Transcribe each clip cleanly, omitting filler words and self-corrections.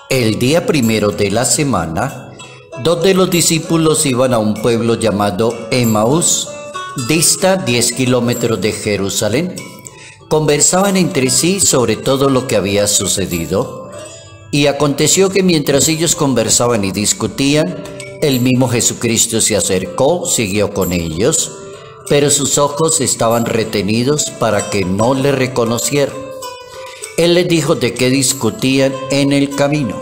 El día primero de la semana, dos de los discípulos iban a un pueblo llamado Emaús, dista 10 kilómetros de Jerusalén. Conversaban entre sí sobre todo lo que había sucedido. Y aconteció que mientras ellos conversaban y discutían, el mismo Jesucristo se acercó, siguió con ellos, pero sus ojos estaban retenidos para que no le reconocieran. Él les dijo de qué discutían en el camino.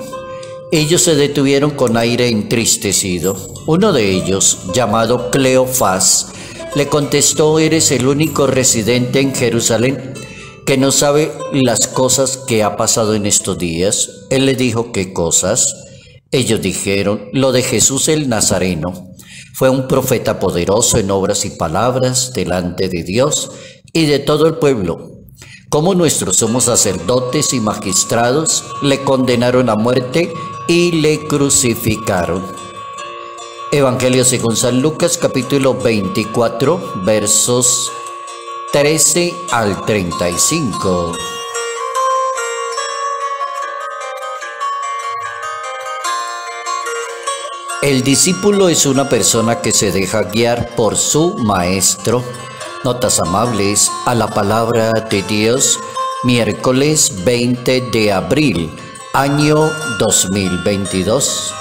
Ellos se detuvieron con aire entristecido. Uno de ellos, llamado Cleofás, le contestó: «¿Eres el único residente en Jerusalén que no sabe las cosas que ha pasado en estos días?» Él le dijo: «¿Qué cosas?». Ellos dijeron: «Lo de Jesús el Nazareno. Fue un profeta poderoso en obras y palabras delante de Dios y de todo el pueblo. Como nuestros sumos sacerdotes y magistrados le condenaron a muerte y le crucificaron». Evangelio según San Lucas, capítulo 24, versos 13 al 35. El discípulo es una persona que se deja guiar por su maestro. Notas amables a la palabra de Dios, miércoles 20 de abril, año 2022.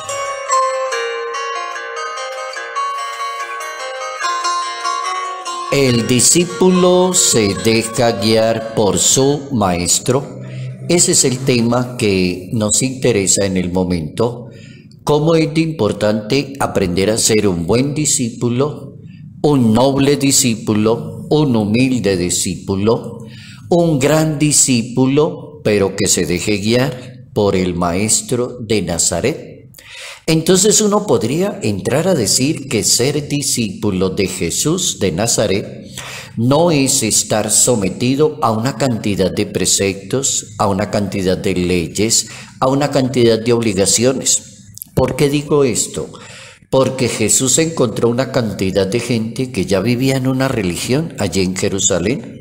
El discípulo se deja guiar por su maestro. Ese es el tema que nos interesa en el momento. Cómo es de importante aprender a ser un buen discípulo, un noble discípulo, un humilde discípulo, un gran discípulo, pero que se deje guiar por el Maestro de Nazaret. Entonces uno podría entrar a decir que ser discípulo de Jesús de Nazaret no es estar sometido a una cantidad de preceptos, a una cantidad de leyes, a una cantidad de obligaciones. ¿Por qué digo esto? Porque Jesús encontró una cantidad de gente que ya vivía en una religión allí en Jerusalén.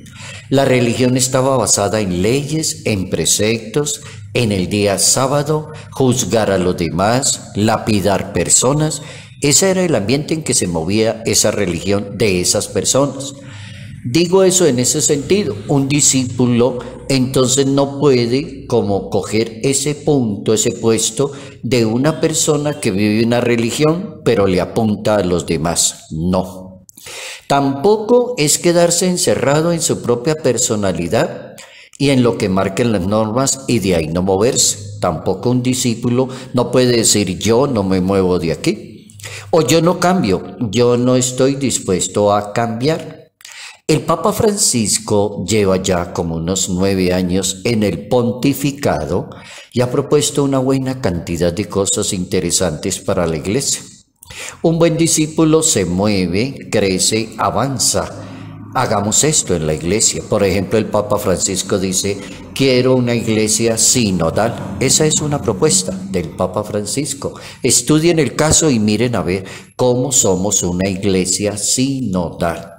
La religión estaba basada en leyes, en preceptos, en el día sábado, juzgar a los demás, lapidar personas. Ese era el ambiente en que se movía esa religión de esas personas. Digo eso en ese sentido. Un discípulo entonces no puede como coger ese punto, ese puesto de una persona que vive una religión pero le apunta a los demás. No. Tampoco es quedarse encerrado en su propia personalidad y en lo que marquen las normas y de ahí no moverse. Tampoco un discípulo no puede decir: yo no me muevo de aquí, o yo no cambio, yo no estoy dispuesto a cambiar. El Papa Francisco lleva ya como unos 9 años en el pontificado y ha propuesto una buena cantidad de cosas interesantes para la Iglesia. Un buen discípulo se mueve, crece, avanza. Hagamos esto en la Iglesia. Por ejemplo, el Papa Francisco dice: quiero una Iglesia sinodal. Esa es una propuesta del Papa Francisco. Estudien el caso y miren a ver cómo somos una Iglesia sinodal.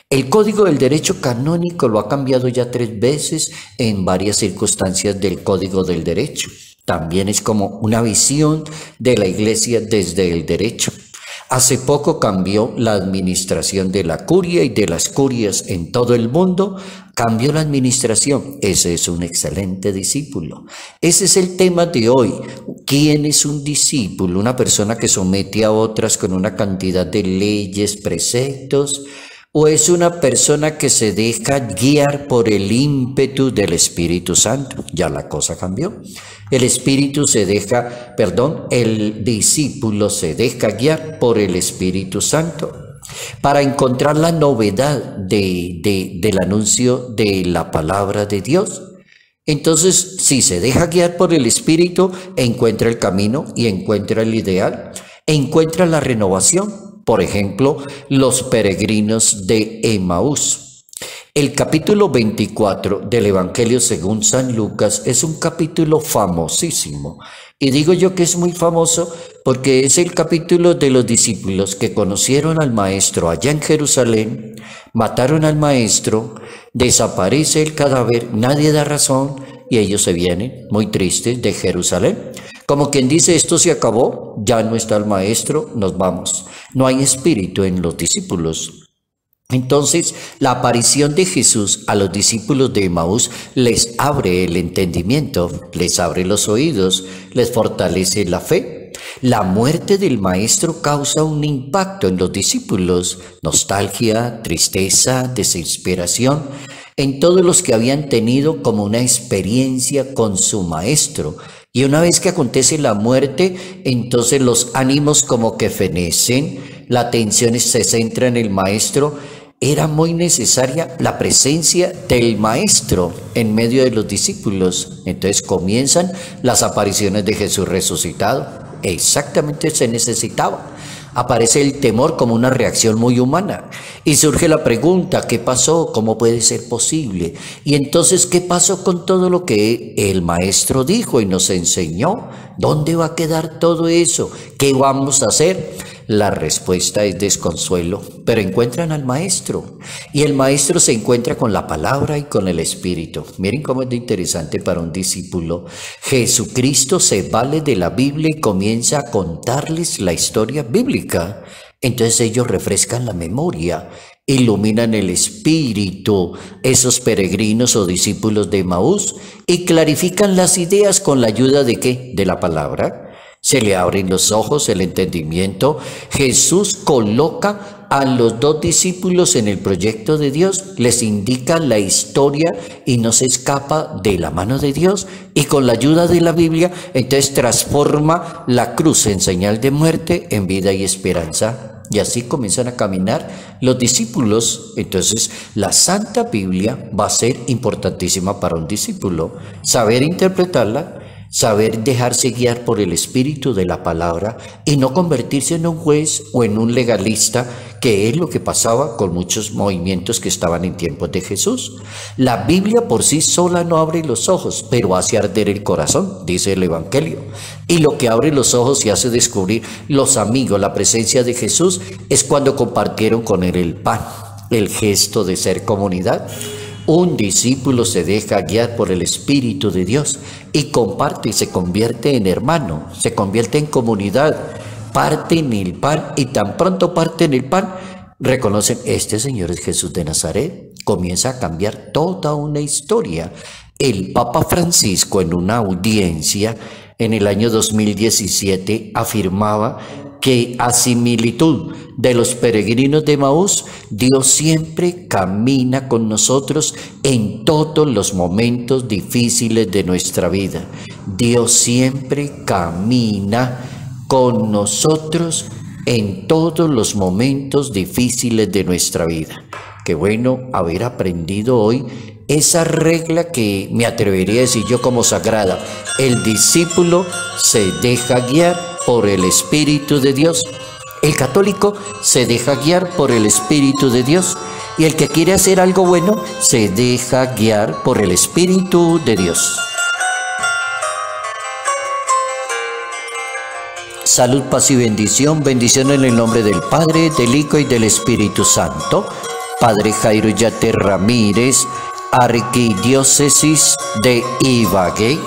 El Código del Derecho Canónico lo ha cambiado ya 3 veces en varias circunstancias del Código del Derecho. También es como una visión de la Iglesia desde el derecho. Hace poco cambió la administración de la curia y de las curias en todo el mundo. Cambió la administración. Ese es un excelente discípulo. Ese es el tema de hoy. ¿Quién es un discípulo? Una persona que somete a otras con una cantidad de leyes, preceptos. ¿O es una persona que se deja guiar por el ímpetu del Espíritu Santo? Ya la cosa cambió. El discípulo se deja guiar por el Espíritu Santo para encontrar la novedad del anuncio de la palabra de Dios. Entonces, si se deja guiar por el Espíritu, encuentra el camino y encuentra el ideal, encuentra la renovación. Por ejemplo, los peregrinos de Emaús. El capítulo 24 del Evangelio según San Lucas es un capítulo famosísimo. Y digo yo que es muy famoso porque es el capítulo de los discípulos que conocieron al maestro allá en Jerusalén, mataron al maestro, desaparece el cadáver, nadie da razón y ellos se vienen muy tristes de Jerusalén. Como quien dice, esto se acabó, ya no está el maestro, nos vamos. No hay espíritu en los discípulos. Entonces, la aparición de Jesús a los discípulos de Emaús les abre el entendimiento, les abre los oídos, les fortalece la fe. La muerte del maestro causa un impacto en los discípulos, nostalgia, tristeza, desesperación, en todos los que habían tenido como una experiencia con su maestro. Y una vez que acontece la muerte, entonces los ánimos como que fenecen, la atención se centra en el maestro. Era muy necesaria la presencia del maestro en medio de los discípulos. Entonces comienzan las apariciones de Jesús resucitado. Exactamente se necesitaba. Aparece el temor como una reacción muy humana y surge la pregunta, ¿qué pasó? ¿Cómo puede ser posible? Y entonces, ¿qué pasó con todo lo que el maestro dijo y nos enseñó? ¿Dónde va a quedar todo eso? ¿Qué vamos a hacer? La respuesta es desconsuelo, pero encuentran al maestro y el maestro se encuentra con la palabra y con el espíritu. Miren cómo es de interesante para un discípulo. Jesucristo se vale de la Biblia y comienza a contarles la historia bíblica. Entonces ellos refrescan la memoria, iluminan el espíritu, esos peregrinos o discípulos de Emaús, y clarifican las ideas con la ayuda de ¿qué? De la palabra. Se le abren los ojos, el entendimiento. Jesús coloca a los dos discípulos en el proyecto de Dios, les indica la historia y no se escapa de la mano de Dios. Y con la ayuda de la Biblia, entonces transforma la cruz en señal de muerte en vida y esperanza. Y así comienzan a caminar los discípulos. Entonces, la Santa Biblia va a ser importantísima para un discípulo. Saber interpretarla, saber dejarse guiar por el espíritu de la palabra y no convertirse en un juez o en un legalista, que es lo que pasaba con muchos movimientos que estaban en tiempos de Jesús. La Biblia por sí sola no abre los ojos, pero hace arder el corazón, dice el Evangelio. Y lo que abre los ojos y hace descubrir los amigos, la presencia de Jesús, es cuando compartieron con él el pan, el gesto de ser comunidad. Un discípulo se deja guiar por el Espíritu de Dios y comparte y se convierte en hermano, se convierte en comunidad, parten el pan y tan pronto parten el pan, reconocen, este Señor es Jesús de Nazaret. Comienza a cambiar toda una historia. El Papa Francisco en una audiencia en el año 2017 afirmaba que a similitud de los peregrinos de Emaús, Dios siempre camina con nosotros en todos los momentos difíciles de nuestra vida. Dios siempre camina con nosotros en todos los momentos difíciles de nuestra vida. Qué bueno haber aprendido hoy esa regla que me atrevería a decir yo como sagrada. El discípulo se deja guiar por el Espíritu de Dios. El católico se deja guiar por el Espíritu de Dios. Y el que quiere hacer algo bueno se deja guiar por el Espíritu de Dios. Salud, paz y bendición. Bendición en el nombre del Padre, del Hijo y del Espíritu Santo. Padre Jairo Yate Ramírez, Arquidiócesis de Ibagué.